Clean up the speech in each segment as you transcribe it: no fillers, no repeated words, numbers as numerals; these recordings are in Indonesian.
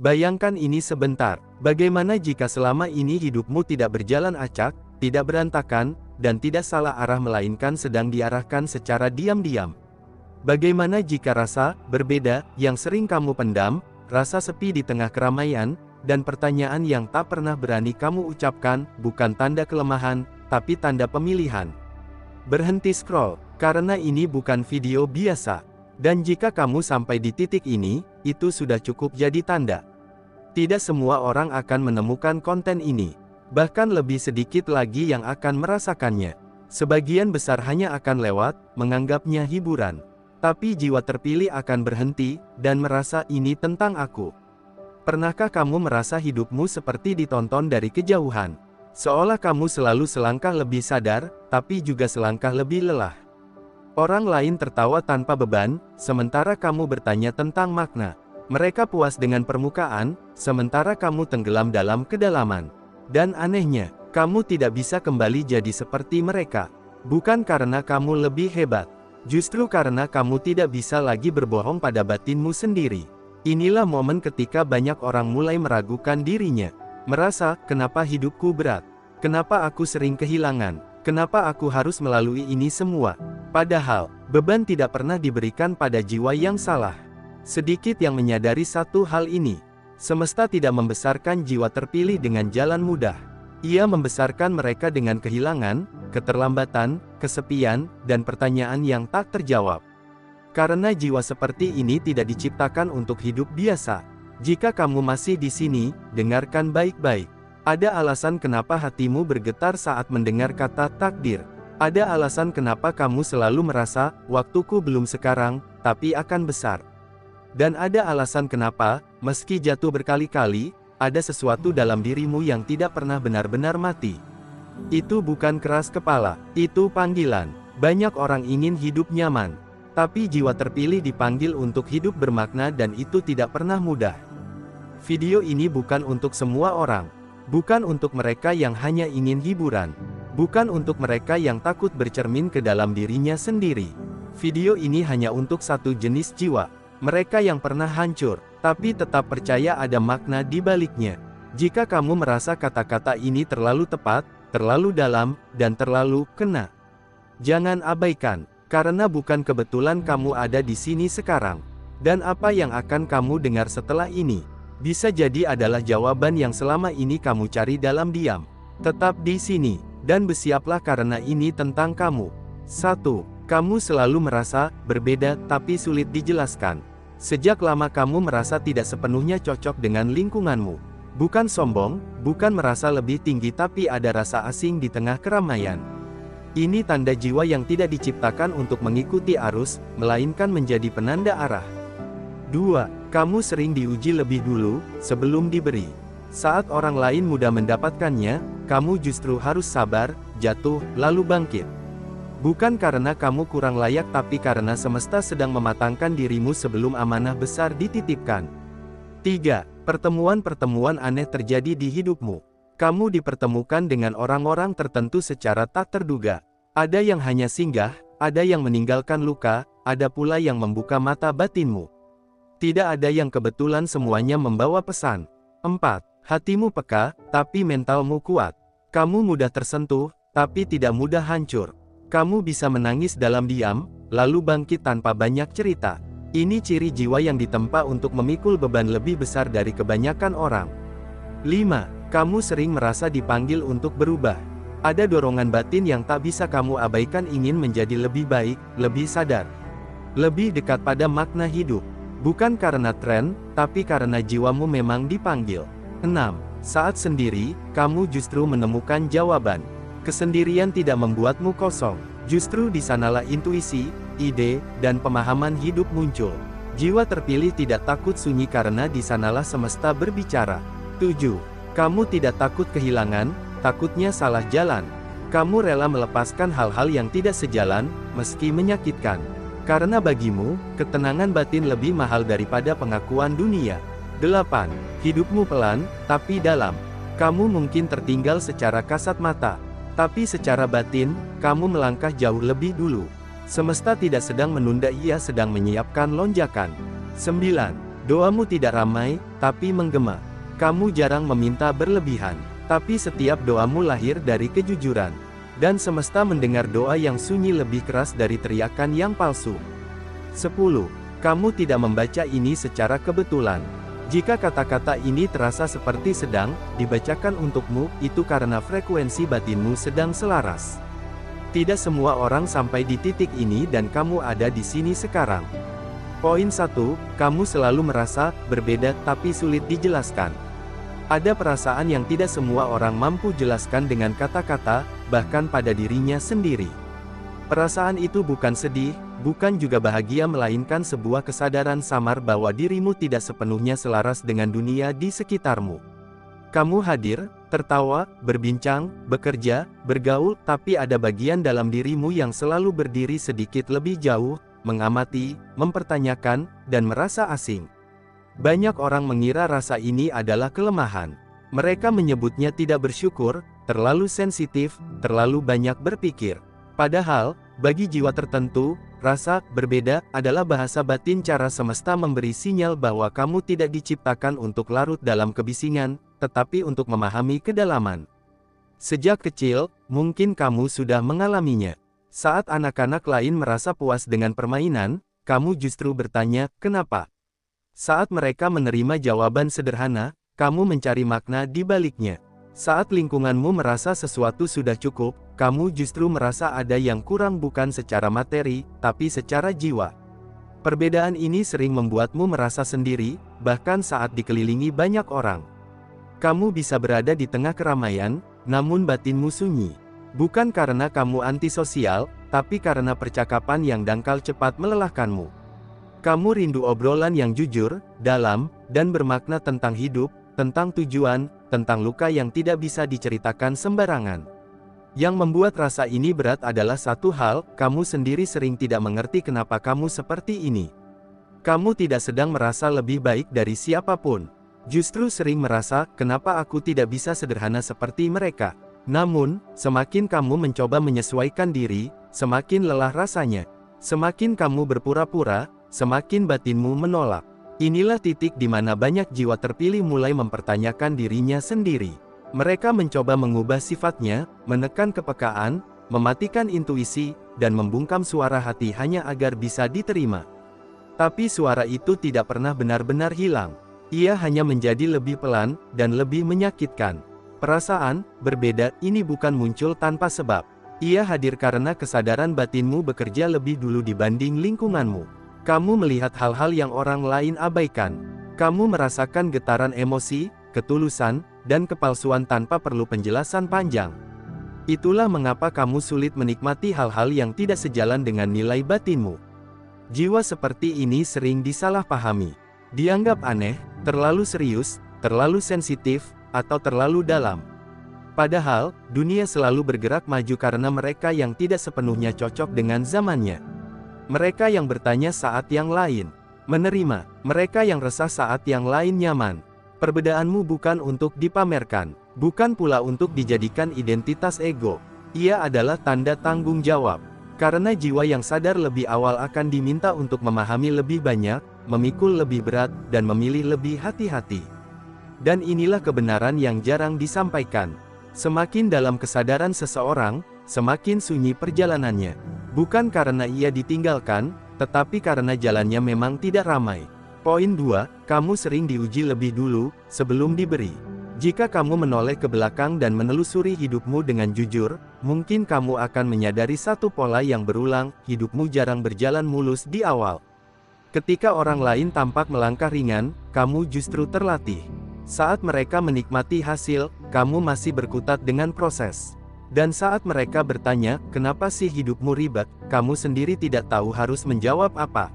Bayangkan ini sebentar, bagaimana jika selama ini hidupmu tidak berjalan acak, tidak berantakan, dan tidak salah arah melainkan sedang diarahkan secara diam-diam. Bagaimana jika rasa berbeda yang sering kamu pendam, rasa sepi di tengah keramaian, dan pertanyaan yang tak pernah berani kamu ucapkan, bukan tanda kelemahan, tapi tanda pemilihan. Berhenti scroll, karena ini bukan video biasa. Dan jika kamu sampai di titik ini, itu sudah cukup jadi tanda. Tidak semua orang akan menemukan konten ini. Bahkan lebih sedikit lagi yang akan merasakannya. Sebagian besar hanya akan lewat, menganggapnya hiburan. Tapi jiwa terpilih akan berhenti, dan merasa ini tentang aku. Pernahkah kamu merasa hidupmu seperti ditonton dari kejauhan? Seolah kamu selalu selangkah lebih sadar, tapi juga selangkah lebih lelah. Orang lain tertawa tanpa beban, sementara kamu bertanya tentang makna. Mereka puas dengan permukaan, sementara kamu tenggelam dalam kedalaman. Dan anehnya, kamu tidak bisa kembali jadi seperti mereka. Bukan karena kamu lebih hebat. Justru karena kamu tidak bisa lagi berbohong pada batinmu sendiri. Inilah momen ketika banyak orang mulai meragukan dirinya. Merasa, kenapa hidupku berat? Kenapa aku sering kehilangan? Kenapa aku harus melalui ini semua? Padahal, beban tidak pernah diberikan pada jiwa yang salah. Sedikit yang menyadari satu hal ini. Semesta tidak membesarkan jiwa terpilih dengan jalan mudah. Ia membesarkan mereka dengan kehilangan, keterlambatan, kesepian, dan pertanyaan yang tak terjawab. Karena jiwa seperti ini tidak diciptakan untuk hidup biasa. Jika kamu masih di sini, dengarkan baik-baik. Ada alasan kenapa hatimu bergetar saat mendengar kata takdir. Ada alasan kenapa kamu selalu merasa, waktuku belum sekarang, tapi akan besar. Dan ada alasan kenapa, meski jatuh berkali-kali, ada sesuatu dalam dirimu yang tidak pernah benar-benar mati. Itu bukan keras kepala, itu panggilan. Banyak orang ingin hidup nyaman, tapi jiwa terpilih dipanggil untuk hidup bermakna dan itu tidak pernah mudah. Video ini bukan untuk semua orang. Bukan untuk mereka yang hanya ingin hiburan. Bukan untuk mereka yang takut bercermin ke dalam dirinya sendiri. Video ini hanya untuk satu jenis jiwa. Mereka yang pernah hancur, tapi tetap percaya ada makna di baliknya. Jika kamu merasa kata-kata ini terlalu tepat, terlalu dalam, dan terlalu kena, jangan abaikan, karena bukan kebetulan kamu ada di sini sekarang. Dan apa yang akan kamu dengar setelah ini, bisa jadi adalah jawaban yang selama ini kamu cari dalam diam. Tetap di sini, dan bersiaplah karena ini tentang kamu. 1. Kamu selalu merasa berbeda tapi sulit dijelaskan. Sejak lama kamu merasa tidak sepenuhnya cocok dengan lingkunganmu. Bukan sombong, bukan merasa lebih tinggi tapi ada rasa asing di tengah keramaian. Ini tanda jiwa yang tidak diciptakan untuk mengikuti arus, melainkan menjadi penanda arah. 2. Kamu sering diuji lebih dulu, sebelum diberi. Saat orang lain mudah mendapatkannya, kamu justru harus sabar, jatuh, lalu bangkit. Bukan karena kamu kurang layak tapi karena semesta sedang mematangkan dirimu sebelum amanah besar dititipkan. 3. Pertemuan-pertemuan aneh terjadi di hidupmu. Kamu dipertemukan dengan orang-orang tertentu secara tak terduga. Ada yang hanya singgah, ada yang meninggalkan luka, ada pula yang membuka mata batinmu. Tidak ada yang kebetulan, semuanya membawa pesan. 4. Hatimu peka, tapi mentalmu kuat. Kamu mudah tersentuh, tapi tidak mudah hancur. Kamu bisa menangis dalam diam, lalu bangkit tanpa banyak cerita. Ini ciri jiwa yang ditempa untuk memikul beban lebih besar dari kebanyakan orang. 5. Kamu sering merasa dipanggil untuk berubah. Ada dorongan batin yang tak bisa kamu abaikan, ingin menjadi lebih baik, lebih sadar, lebih dekat pada makna hidup. Bukan karena tren, tapi karena jiwamu memang dipanggil. 6. Saat sendiri, kamu justru menemukan jawaban. Kesendirian tidak membuatmu kosong. Justru di sanalah intuisi, ide, dan pemahaman hidup muncul. Jiwa terpilih tidak takut sunyi karena di sanalah semesta berbicara. 7. Kamu tidak takut kehilangan, takutnya salah jalan. Kamu rela melepaskan hal-hal yang tidak sejalan, meski menyakitkan. Karena bagimu, ketenangan batin lebih mahal daripada pengakuan dunia. 8. Hidupmu pelan, tapi dalam. Kamu mungkin tertinggal secara kasat mata, tapi secara batin, kamu melangkah jauh lebih dulu. Semesta tidak sedang menunda, ia sedang menyiapkan lonjakan. 9. Doamu tidak ramai, tapi menggema. Kamu jarang meminta berlebihan, tapi setiap doamu lahir dari kejujuran. Dan semesta mendengar doa yang sunyi lebih keras dari teriakan yang palsu. 10. Kamu tidak membaca ini secara kebetulan. Jika kata-kata ini terasa seperti sedang dibacakan untukmu, itu karena frekuensi batinmu sedang selaras. Tidak semua orang sampai di titik ini dan kamu ada di sini sekarang. Poin 1, kamu selalu merasa berbeda tapi sulit dijelaskan. Ada perasaan yang tidak semua orang mampu jelaskan dengan kata-kata, bahkan pada dirinya sendiri. Perasaan itu bukan sedih, bukan juga bahagia, melainkan sebuah kesadaran samar bahwa dirimu tidak sepenuhnya selaras dengan dunia di sekitarmu. Kamu hadir, tertawa, berbincang, bekerja, bergaul, tapi ada bagian dalam dirimu yang selalu berdiri sedikit lebih jauh, mengamati, mempertanyakan, dan merasa asing. Banyak orang mengira rasa ini adalah kelemahan. Mereka menyebutnya tidak bersyukur, terlalu sensitif, terlalu banyak berpikir. Padahal, bagi jiwa tertentu, rasa berbeda adalah bahasa batin, cara semesta memberi sinyal bahwa kamu tidak diciptakan untuk larut dalam kebisingan, tetapi untuk memahami kedalaman. Sejak kecil, mungkin kamu sudah mengalaminya. Saat anak-anak lain merasa puas dengan permainan, kamu justru bertanya, "Kenapa?" Saat mereka menerima jawaban sederhana, kamu mencari makna di baliknya. Saat lingkunganmu merasa sesuatu sudah cukup, kamu justru merasa ada yang kurang, bukan secara materi, tapi secara jiwa. Perbedaan ini sering membuatmu merasa sendiri, bahkan saat dikelilingi banyak orang. Kamu bisa berada di tengah keramaian, namun batinmu sunyi. Bukan karena kamu antisosial, tapi karena percakapan yang dangkal cepat melelahkanmu. Kamu rindu obrolan yang jujur, dalam, dan bermakna tentang hidup, tentang tujuan, tentang luka yang tidak bisa diceritakan sembarangan. Yang membuat rasa ini berat adalah satu hal, kamu sendiri sering tidak mengerti kenapa kamu seperti ini. Kamu tidak sedang merasa lebih baik dari siapapun. Justru sering merasa, kenapa aku tidak bisa sederhana seperti mereka. Namun, semakin kamu mencoba menyesuaikan diri, semakin lelah rasanya. Semakin kamu berpura-pura, semakin batinmu menolak. Inilah titik di mana banyak jiwa terpilih mulai mempertanyakan dirinya sendiri. Mereka mencoba mengubah sifatnya, menekan kepekaan, mematikan intuisi, dan membungkam suara hati hanya agar bisa diterima. Tapi suara itu tidak pernah benar-benar hilang. Ia hanya menjadi lebih pelan, dan lebih menyakitkan. Perasaan berbeda ini bukan muncul tanpa sebab. Ia hadir karena kesadaran batinmu bekerja lebih dulu dibanding lingkunganmu. Kamu melihat hal-hal yang orang lain abaikan. Kamu merasakan getaran emosi, ketulusan, dan kepalsuan tanpa perlu penjelasan panjang. Itulah mengapa kamu sulit menikmati hal-hal yang tidak sejalan dengan nilai batinmu. Jiwa seperti ini sering disalahpahami. Dianggap aneh, terlalu serius, terlalu sensitif, atau terlalu dalam. Padahal, dunia selalu bergerak maju karena mereka yang tidak sepenuhnya cocok dengan zamannya. Mereka yang bertanya saat yang lain menerima, mereka yang resah saat yang lain nyaman. Perbedaanmu bukan untuk dipamerkan, bukan pula untuk dijadikan identitas ego. Ia adalah tanda tanggung jawab. Karena jiwa yang sadar lebih awal akan diminta untuk memahami lebih banyak, memikul lebih berat, dan memilih lebih hati-hati. Dan inilah kebenaran yang jarang disampaikan. Semakin dalam kesadaran seseorang, semakin sunyi perjalanannya. Bukan karena ia ditinggalkan, tetapi karena jalannya memang tidak ramai. Poin 2, kamu sering diuji lebih dulu, sebelum diberi. Jika kamu menoleh ke belakang dan menelusuri hidupmu dengan jujur, mungkin kamu akan menyadari satu pola yang berulang, hidupmu jarang berjalan mulus di awal. Ketika orang lain tampak melangkah ringan, kamu justru terlatih. Saat mereka menikmati hasil, kamu masih berkutat dengan proses. Dan saat mereka bertanya, kenapa sih hidupmu ribet, kamu sendiri tidak tahu harus menjawab apa.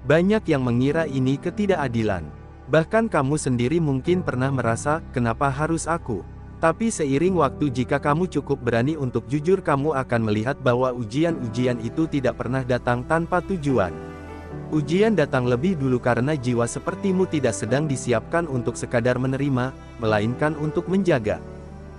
Banyak yang mengira ini ketidakadilan. Bahkan kamu sendiri mungkin pernah merasa, kenapa harus aku? Tapi seiring waktu, jika kamu cukup berani untuk jujur, kamu akan melihat bahwa ujian-ujian itu tidak pernah datang tanpa tujuan. Ujian datang lebih dulu karena jiwa sepertimu tidak sedang disiapkan untuk sekadar menerima, melainkan untuk menjaga.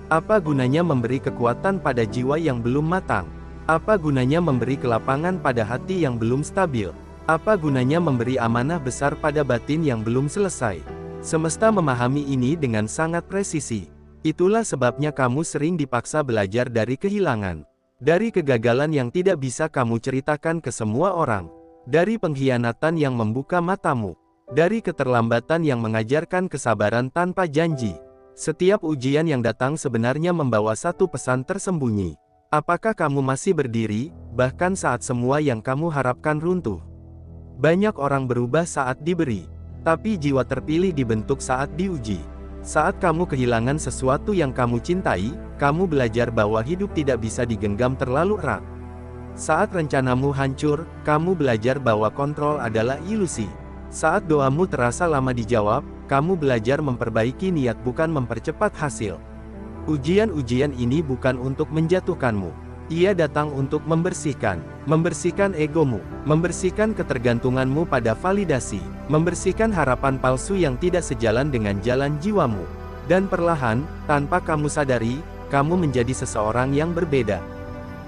Apa gunanya memberi kekuatan pada jiwa yang belum matang? Apa gunanya memberi kelapangan pada hati yang belum stabil? Apa gunanya memberi amanah besar pada batin yang belum selesai? Semesta memahami ini dengan sangat presisi. Itulah sebabnya kamu sering dipaksa belajar dari kehilangan. Dari kegagalan yang tidak bisa kamu ceritakan ke semua orang. Dari pengkhianatan yang membuka matamu. Dari keterlambatan yang mengajarkan kesabaran tanpa janji. Setiap ujian yang datang sebenarnya membawa satu pesan tersembunyi. Apakah kamu masih berdiri, bahkan saat semua yang kamu harapkan runtuh? Banyak orang berubah saat diberi, tapi jiwa terpilih dibentuk saat diuji. Saat kamu kehilangan sesuatu yang kamu cintai, kamu belajar bahwa hidup tidak bisa digenggam terlalu erat. Saat rencanamu hancur, kamu belajar bahwa kontrol adalah ilusi. Saat doamu terasa lama dijawab, kamu belajar memperbaiki niat bukan mempercepat hasil. Ujian-ujian ini bukan untuk menjatuhkanmu. Ia datang untuk membersihkan egomu, membersihkan ketergantunganmu pada validasi, membersihkan harapan palsu yang tidak sejalan dengan jalan jiwamu. Dan perlahan, tanpa kamu sadari, kamu menjadi seseorang yang berbeda.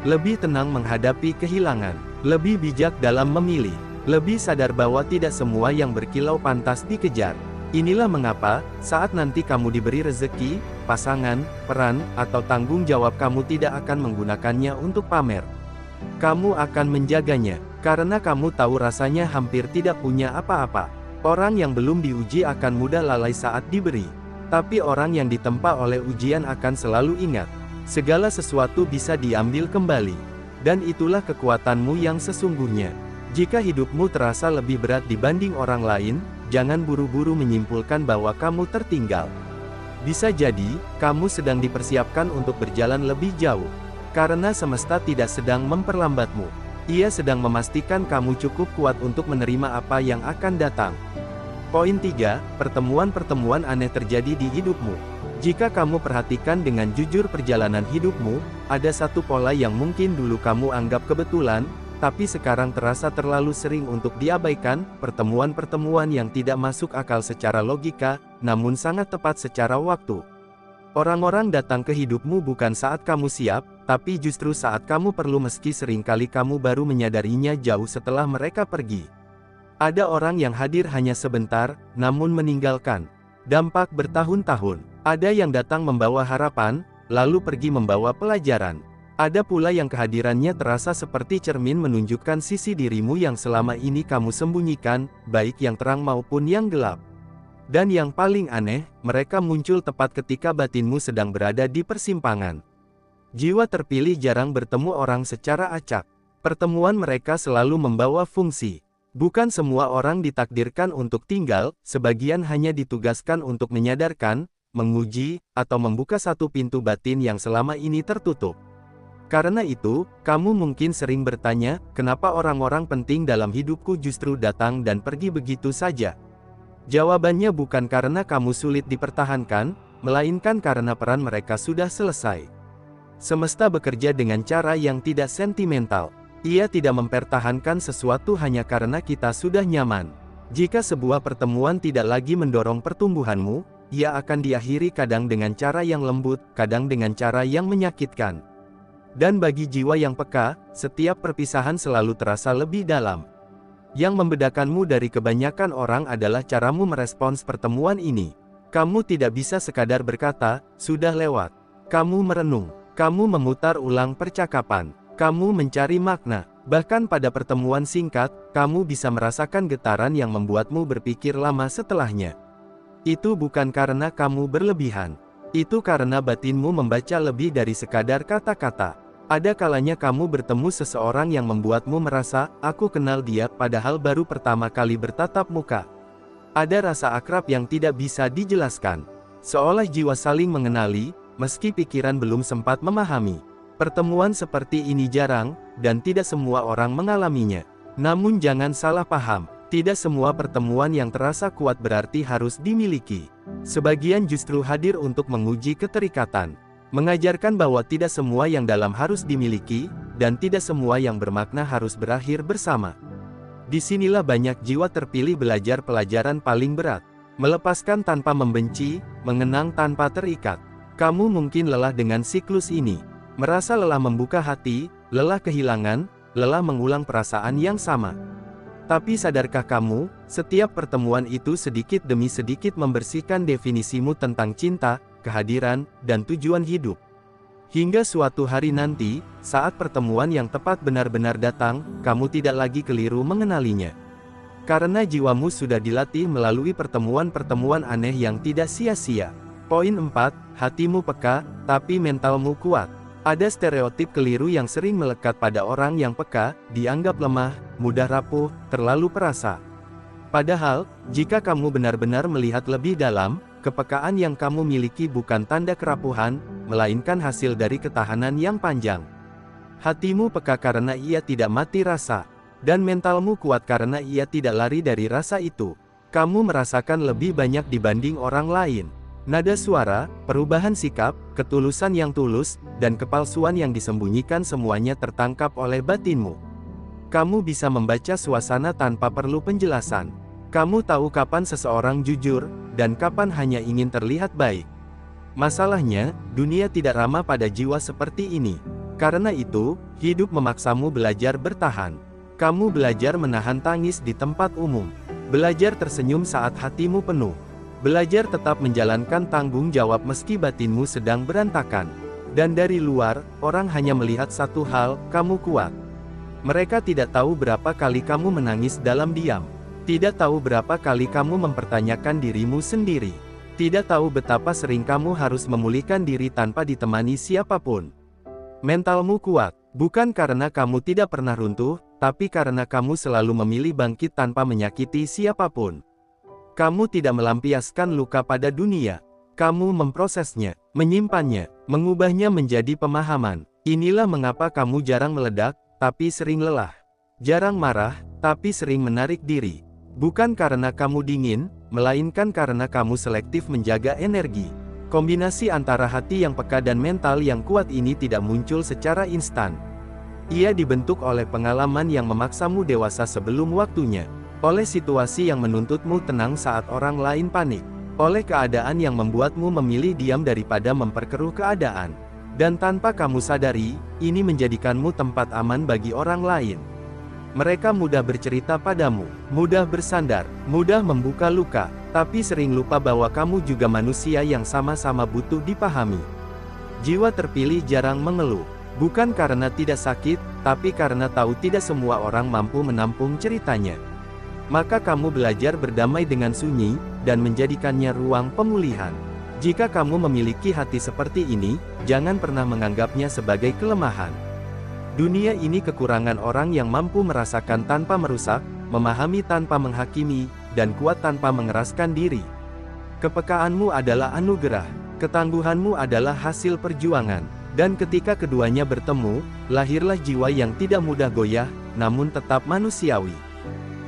Lebih tenang menghadapi kehilangan, lebih bijak dalam memilih, lebih sadar bahwa tidak semua yang berkilau pantas dikejar. Inilah mengapa, saat nanti kamu diberi rezeki, pasangan, peran, atau tanggung jawab kamu tidak akan menggunakannya untuk pamer. Kamu akan menjaganya, karena kamu tahu rasanya hampir tidak punya apa-apa. Orang yang belum diuji akan mudah lalai saat diberi. Tapi orang yang ditempa oleh ujian akan selalu ingat. Segala sesuatu bisa diambil kembali. Dan itulah kekuatanmu yang sesungguhnya. Jika hidupmu terasa lebih berat dibanding orang lain, jangan buru-buru menyimpulkan bahwa kamu tertinggal. Bisa jadi, kamu sedang dipersiapkan untuk berjalan lebih jauh. Karena semesta tidak sedang memperlambatmu. Ia sedang memastikan kamu cukup kuat untuk menerima apa yang akan datang. Poin 3, pertemuan-pertemuan aneh terjadi di hidupmu. Jika kamu perhatikan dengan jujur perjalanan hidupmu, ada satu pola yang mungkin dulu kamu anggap kebetulan, tapi sekarang terasa terlalu sering untuk diabaikan, pertemuan-pertemuan yang tidak masuk akal secara logika, namun sangat tepat secara waktu. Orang-orang datang ke hidupmu bukan saat kamu siap, tapi justru saat kamu perlu meski seringkali kamu baru menyadarinya jauh setelah mereka pergi. Ada orang yang hadir hanya sebentar, namun meninggalkan dampak bertahun-tahun. Ada yang datang membawa harapan, lalu pergi membawa pelajaran. Ada pula yang kehadirannya terasa seperti cermin menunjukkan sisi dirimu yang selama ini kamu sembunyikan, baik yang terang maupun yang gelap. Dan yang paling aneh, mereka muncul tepat ketika batinmu sedang berada di persimpangan. Jiwa terpilih jarang bertemu orang secara acak. Pertemuan mereka selalu membawa fungsi. Bukan semua orang ditakdirkan untuk tinggal, sebagian hanya ditugaskan untuk menyadarkan, menguji, atau membuka satu pintu batin yang selama ini tertutup. Karena itu, kamu mungkin sering bertanya, kenapa orang-orang penting dalam hidupku justru datang dan pergi begitu saja? Jawabannya bukan karena kamu sulit dipertahankan, melainkan karena peran mereka sudah selesai. Semesta bekerja dengan cara yang tidak sentimental. Ia tidak mempertahankan sesuatu hanya karena kita sudah nyaman. Jika sebuah pertemuan tidak lagi mendorong pertumbuhanmu, ia akan diakhiri kadang dengan cara yang lembut, kadang dengan cara yang menyakitkan. Dan bagi jiwa yang peka, setiap perpisahan selalu terasa lebih dalam. Yang membedakanmu dari kebanyakan orang adalah caramu merespons pertemuan ini. Kamu tidak bisa sekadar berkata, sudah lewat. Kamu merenung. Kamu memutar ulang percakapan. Kamu mencari makna. Bahkan pada pertemuan singkat, kamu bisa merasakan getaran yang membuatmu berpikir lama setelahnya. Itu bukan karena kamu berlebihan. Itu karena batinmu membaca lebih dari sekadar kata-kata. Ada kalanya kamu bertemu seseorang yang membuatmu merasa, aku kenal dia, padahal baru pertama kali bertatap muka. Ada rasa akrab yang tidak bisa dijelaskan. Seolah jiwa saling mengenali, meski pikiran belum sempat memahami. Pertemuan seperti ini jarang, dan tidak semua orang mengalaminya. Namun jangan salah paham, tidak semua pertemuan yang terasa kuat berarti harus dimiliki. Sebagian justru hadir untuk menguji keterikatan. Mengajarkan bahwa tidak semua yang dalam harus dimiliki, dan tidak semua yang bermakna harus berakhir bersama. Disinilah banyak jiwa terpilih belajar pelajaran paling berat. Melepaskan tanpa membenci, mengenang tanpa terikat. Kamu mungkin lelah dengan siklus ini. Merasa lelah membuka hati, lelah kehilangan, lelah mengulang perasaan yang sama. Tapi sadarkah kamu, setiap pertemuan itu sedikit demi sedikit membersihkan definisimu tentang cinta, kehadiran, dan tujuan hidup. Hingga suatu hari nanti, saat pertemuan yang tepat benar-benar datang, kamu tidak lagi keliru mengenalinya. Karena jiwamu sudah dilatih melalui pertemuan-pertemuan aneh yang tidak sia-sia. Poin 4, hatimu peka, tapi mentalmu kuat. Ada stereotip keliru yang sering melekat pada orang yang peka, dianggap lemah, mudah rapuh, terlalu perasa. Padahal, jika kamu benar-benar melihat lebih dalam, kepekaan yang kamu miliki bukan tanda kerapuhan, melainkan hasil dari ketahanan yang panjang. Hatimu peka karena ia tidak mati rasa, dan mentalmu kuat karena ia tidak lari dari rasa itu. Kamu merasakan lebih banyak dibanding orang lain. Nada suara, perubahan sikap, ketulusan yang tulus, dan kepalsuan yang disembunyikan semuanya tertangkap oleh batinmu. Kamu bisa membaca suasana tanpa perlu penjelasan. Kamu tahu kapan seseorang jujur, dan kapan hanya ingin terlihat baik. Masalahnya, dunia tidak ramah pada jiwa seperti ini. Karena itu, hidup memaksamu belajar bertahan. Kamu belajar menahan tangis di tempat umum. Belajar tersenyum saat hatimu penuh. Belajar tetap menjalankan tanggung jawab meski batinmu sedang berantakan. Dan dari luar, orang hanya melihat satu hal, kamu kuat. Mereka tidak tahu berapa kali kamu menangis dalam diam. Tidak tahu berapa kali kamu mempertanyakan dirimu sendiri. Tidak tahu betapa sering kamu harus memulihkan diri tanpa ditemani siapapun. Mentalmu kuat, bukan karena kamu tidak pernah runtuh, tapi karena kamu selalu memilih bangkit tanpa menyakiti siapapun. Kamu tidak melampiaskan luka pada dunia. Kamu memprosesnya, menyimpannya, mengubahnya menjadi pemahaman. Inilah mengapa kamu jarang meledak, tapi sering lelah. Jarang marah, tapi sering menarik diri. Bukan karena kamu dingin, melainkan karena kamu selektif menjaga energi. Kombinasi antara hati yang peka dan mental yang kuat ini tidak muncul secara instan. Ia dibentuk oleh pengalaman yang memaksamu dewasa sebelum waktunya. Oleh situasi yang menuntutmu tenang saat orang lain panik. Oleh keadaan yang membuatmu memilih diam daripada memperkeruh keadaan. Dan tanpa kamu sadari, ini menjadikanmu tempat aman bagi orang lain. Mereka mudah bercerita padamu, mudah bersandar, mudah membuka luka, tapi sering lupa bahwa kamu juga manusia yang sama-sama butuh dipahami. Jiwa terpilih jarang mengeluh, bukan karena tidak sakit, tapi karena tahu tidak semua orang mampu menampung ceritanya. Maka kamu belajar berdamai dengan sunyi, dan menjadikannya ruang pemulihan. Jika kamu memiliki hati seperti ini, jangan pernah menganggapnya sebagai kelemahan. Dunia ini kekurangan orang yang mampu merasakan tanpa merusak, memahami tanpa menghakimi, dan kuat tanpa mengeraskan diri. Kepekaanmu adalah anugerah, ketangguhanmu adalah hasil perjuangan, dan ketika keduanya bertemu, lahirlah jiwa yang tidak mudah goyah, namun tetap manusiawi.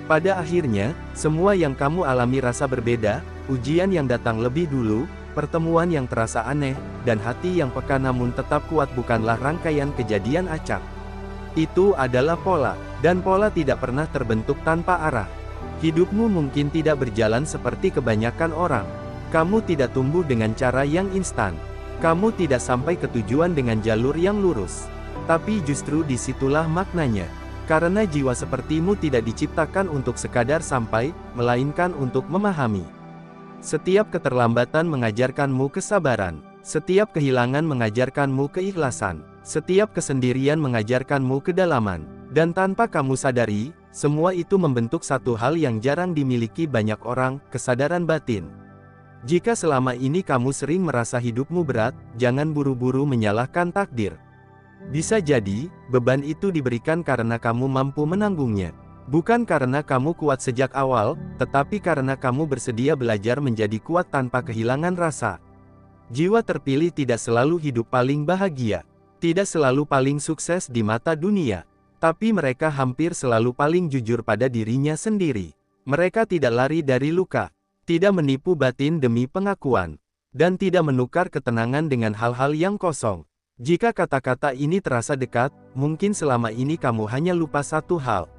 Pada akhirnya, semua yang kamu alami rasa berbeda, ujian yang datang lebih dulu, pertemuan yang terasa aneh, dan hati yang peka namun tetap kuat bukanlah rangkaian kejadian acak. Itu adalah pola, dan pola tidak pernah terbentuk tanpa arah. Hidupmu mungkin tidak berjalan seperti kebanyakan orang. Kamu tidak tumbuh dengan cara yang instan. Kamu tidak sampai ke tujuan dengan jalur yang lurus. Tapi justru disitulah maknanya. Karena jiwa sepertimu tidak diciptakan untuk sekadar sampai, melainkan untuk memahami. Setiap keterlambatan mengajarkanmu kesabaran. Setiap kehilangan mengajarkanmu keikhlasan. Setiap kesendirian mengajarkanmu kedalaman. Dan tanpa kamu sadari, semua itu membentuk satu hal yang jarang dimiliki banyak orang, kesadaran batin. Jika selama ini kamu sering merasa hidupmu berat, jangan buru-buru menyalahkan takdir. Bisa jadi, beban itu diberikan karena kamu mampu menanggungnya. Bukan karena kamu kuat sejak awal, tetapi karena kamu bersedia belajar menjadi kuat tanpa kehilangan rasa. Jiwa terpilih tidak selalu hidup paling bahagia. Tidak selalu paling sukses di mata dunia. Tapi mereka hampir selalu paling jujur pada dirinya sendiri. Mereka tidak lari dari luka. Tidak menipu batin demi pengakuan. Dan tidak menukar ketenangan dengan hal-hal yang kosong. Jika kata-kata ini terasa dekat, mungkin selama ini kamu hanya lupa satu hal.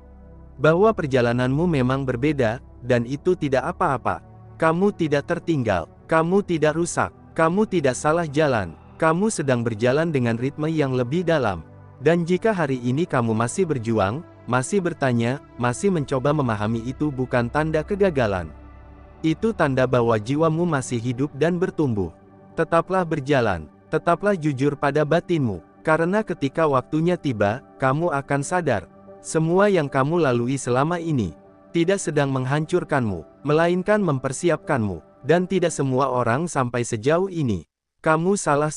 Bahwa perjalananmu memang berbeda, dan itu tidak apa-apa. Kamu tidak tertinggal, kamu tidak rusak, kamu tidak salah jalan, kamu sedang berjalan dengan ritme yang lebih dalam. Dan jika hari ini kamu masih berjuang, masih bertanya, masih mencoba memahami itu bukan tanda kegagalan. Itu tanda bahwa jiwamu masih hidup dan bertumbuh. Tetaplah berjalan, tetaplah jujur pada batinmu, karena ketika waktunya tiba, kamu akan sadar, semua yang kamu lalui selama ini, tidak sedang menghancurkanmu, melainkan mempersiapkanmu, dan tidak semua orang sampai sejauh ini. Kamu salah